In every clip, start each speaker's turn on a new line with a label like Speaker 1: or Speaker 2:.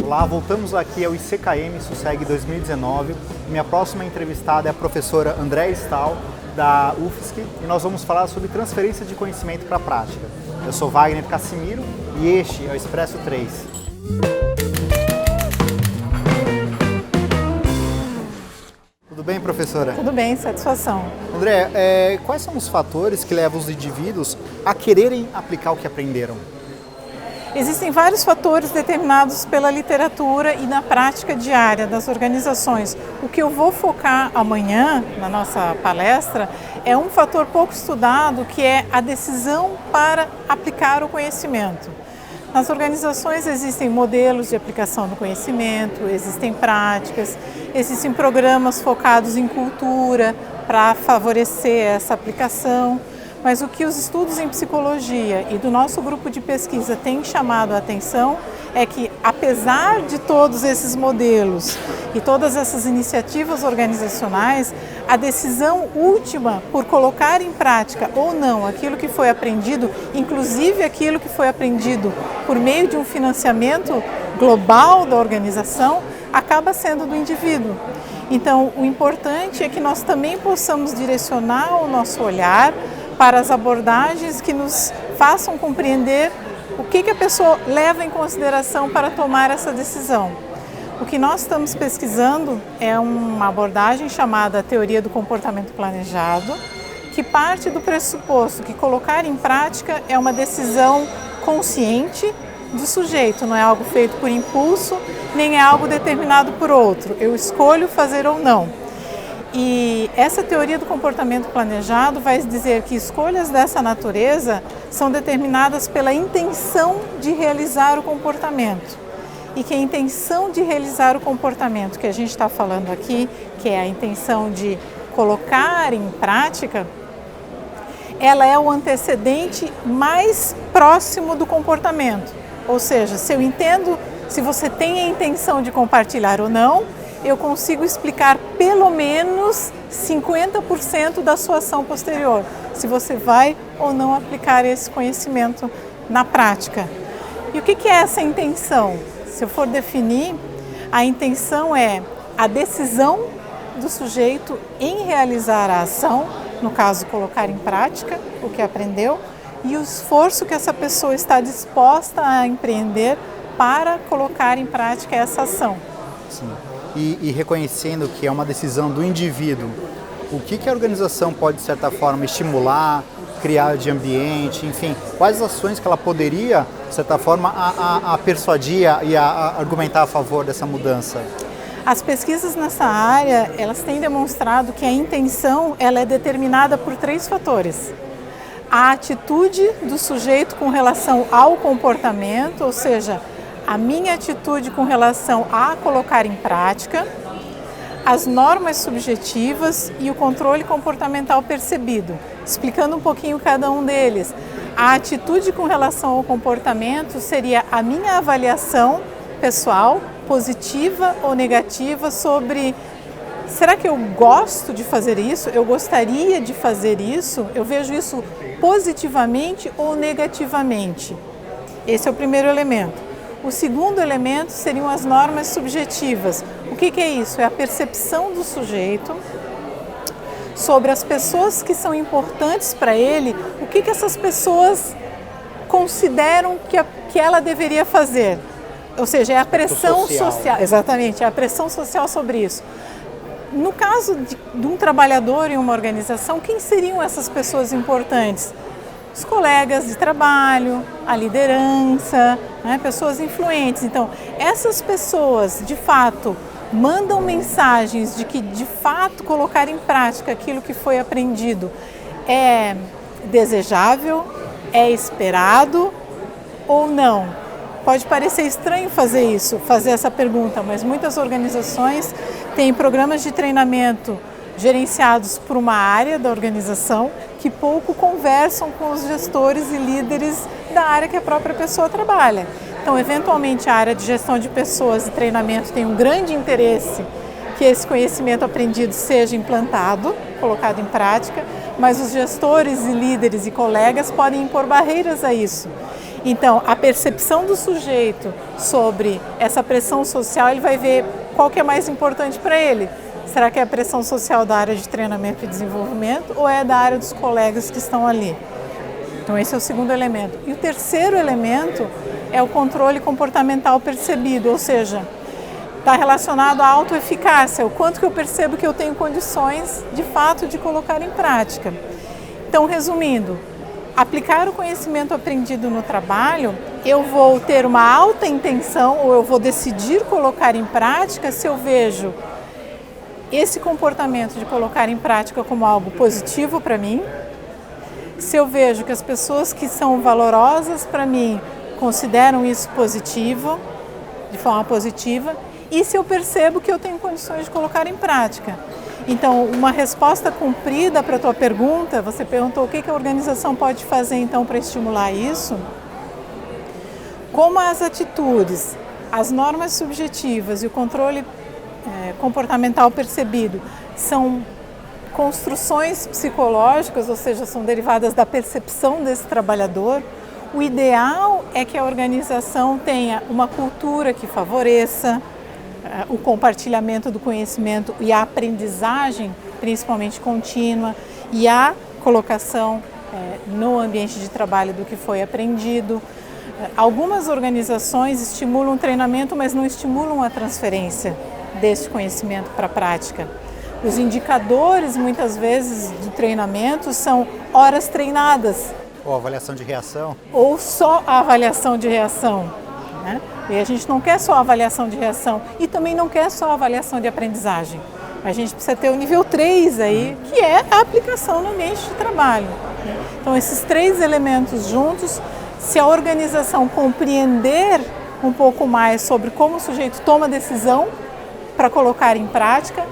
Speaker 1: Olá, voltamos aqui ao ICKM SUSEG 2019. Minha próxima entrevistada é a professora Andréa Stahl, da UFSC, e nós vamos falar sobre transferência de conhecimento para a prática. Eu sou Wagner Cassimiro e este é o Expresso 3. Tudo bem, professora?
Speaker 2: Tudo bem, satisfação.
Speaker 1: André, quais são os fatores que levam os indivíduos a quererem aplicar o que aprenderam?
Speaker 2: Existem vários fatores determinados pela literatura e na prática diária das organizações. O que eu vou focar amanhã na nossa palestra é um fator pouco estudado, que é a decisão para aplicar o conhecimento. Nas organizações existem modelos de aplicação do conhecimento, existem práticas, existem programas focados em cultura para favorecer essa aplicação. Mas o que os estudos em psicologia e do nosso grupo de pesquisa têm chamado a atenção é que, apesar de todos esses modelos e todas essas iniciativas organizacionais, a decisão última por colocar em prática ou não aquilo que foi aprendido, inclusive aquilo que foi aprendido por meio de um financiamento global da organização, acaba sendo do indivíduo. Então, o importante é que nós também possamos direcionar o nosso olhar para as abordagens que nos façam compreender o que a pessoa leva em consideração para tomar essa decisão. O que nós estamos pesquisando é uma abordagem chamada Teoria do Comportamento Planejado, que parte do pressuposto que colocar em prática é uma decisão consciente do sujeito, não é algo feito por impulso, nem é algo determinado por outro. Eu escolho fazer ou não. E essa teoria do comportamento planejado vai dizer que escolhas dessa natureza são determinadas pela intenção de realizar o comportamento. E que a intenção de realizar o comportamento que a gente está falando aqui, que é a intenção de colocar em prática, ela é o antecedente mais próximo do comportamento. Ou seja, se eu entendo se você tem a intenção de compartilhar ou não, eu consigo explicar pelo menos 50% da sua ação posterior, se você vai ou não aplicar esse conhecimento na prática. E o que é essa intenção? Se eu for definir, a intenção é a decisão do sujeito em realizar a ação, no caso, colocar em prática o que aprendeu, e o esforço que essa pessoa está disposta a empreender para colocar em prática essa ação.
Speaker 1: Sim. E reconhecendo que é uma decisão do indivíduo, o que a organização pode, de certa forma, estimular, criar de ambiente, enfim, quais ações que ela poderia, de certa forma, a persuadir e a argumentar a favor dessa mudança?
Speaker 2: As pesquisas nessa área, elas têm demonstrado que a intenção ela é determinada por 3 fatores. A atitude do sujeito com relação ao comportamento, ou seja, a minha atitude com relação a colocar em prática, as normas subjetivas e o controle comportamental percebido. Explicando um pouquinho cada um deles. A atitude com relação ao comportamento seria a minha avaliação pessoal, positiva ou negativa, sobre será que eu gosto de fazer isso? Eu gostaria de fazer isso? Eu vejo isso positivamente ou negativamente? Esse é o primeiro elemento. O segundo elemento seriam as normas subjetivas. O que é isso? É a percepção do sujeito sobre as pessoas que são importantes para ele, o que essas pessoas consideram que ela deveria fazer. Ou seja, é a pressão social. Exatamente, é a pressão social sobre isso. No caso de um trabalhador em uma organização, quem seriam essas pessoas importantes? Os colegas de trabalho, a liderança, né, pessoas influentes. Então, essas pessoas, de fato, mandam mensagens de que, de fato, colocar em prática aquilo que foi aprendido é desejável, é esperado ou não. Pode parecer estranho fazer isso, fazer essa pergunta, mas muitas organizações têm programas de treinamento gerenciados por uma área da organização que pouco conversam com os gestores e líderes da área que a própria pessoa trabalha. Então, eventualmente, a área de gestão de pessoas e treinamento tem um grande interesse que esse conhecimento aprendido seja implantado, colocado em prática, mas os gestores e líderes e colegas podem impor barreiras a isso. Então, a percepção do sujeito sobre essa pressão social, ele vai ver qual que é mais importante para ele. Será que é a pressão social da área de treinamento e desenvolvimento ou é da área dos colegas que estão ali? Então, esse é o segundo elemento. E o terceiro elemento é o controle comportamental percebido, ou seja, está relacionado à autoeficácia, o quanto que eu percebo que eu tenho condições, de fato, de colocar em prática. Então, resumindo, aplicar o conhecimento aprendido no trabalho, eu vou ter uma alta intenção ou eu vou decidir colocar em prática se eu vejo esse comportamento de colocar em prática como algo positivo para mim, se eu vejo que as pessoas que são valorosas para mim consideram isso positivo, de forma positiva, e se eu percebo que eu tenho condições de colocar em prática. Então, uma resposta cumprida para a tua pergunta, você perguntou o que a organização pode fazer então para estimular isso. Como as atitudes, as normas subjetivas e o controle comportamental percebido são construções psicológicas, ou seja, são derivadas da percepção desse trabalhador, o ideal é que a organização tenha uma cultura que favoreça o compartilhamento do conhecimento e a aprendizagem, principalmente contínua, e a colocação no ambiente de trabalho do que foi aprendido. Algumas organizações estimulam o treinamento, mas não estimulam a transferência desse conhecimento para a prática. Os indicadores, muitas vezes, do treinamento são horas treinadas.
Speaker 1: Ou avaliação de reação.
Speaker 2: Ou só a avaliação de reação, né? E a gente não quer só a avaliação de reação e também não quer só a avaliação de aprendizagem. A gente precisa ter o nível 3 aí, que é a aplicação no ambiente de trabalho. Então, esses três elementos juntos, se a organização compreender um pouco mais sobre como o sujeito toma decisão para colocar em prática,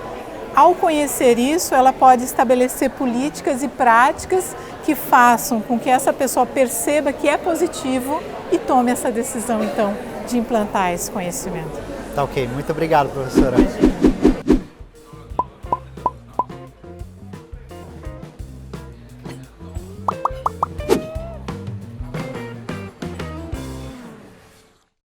Speaker 2: ao conhecer isso, ela pode estabelecer políticas e práticas que façam com que essa pessoa perceba que é positivo e tome essa decisão, então, de implantar esse conhecimento.
Speaker 1: Tá ok. Muito obrigado, professora.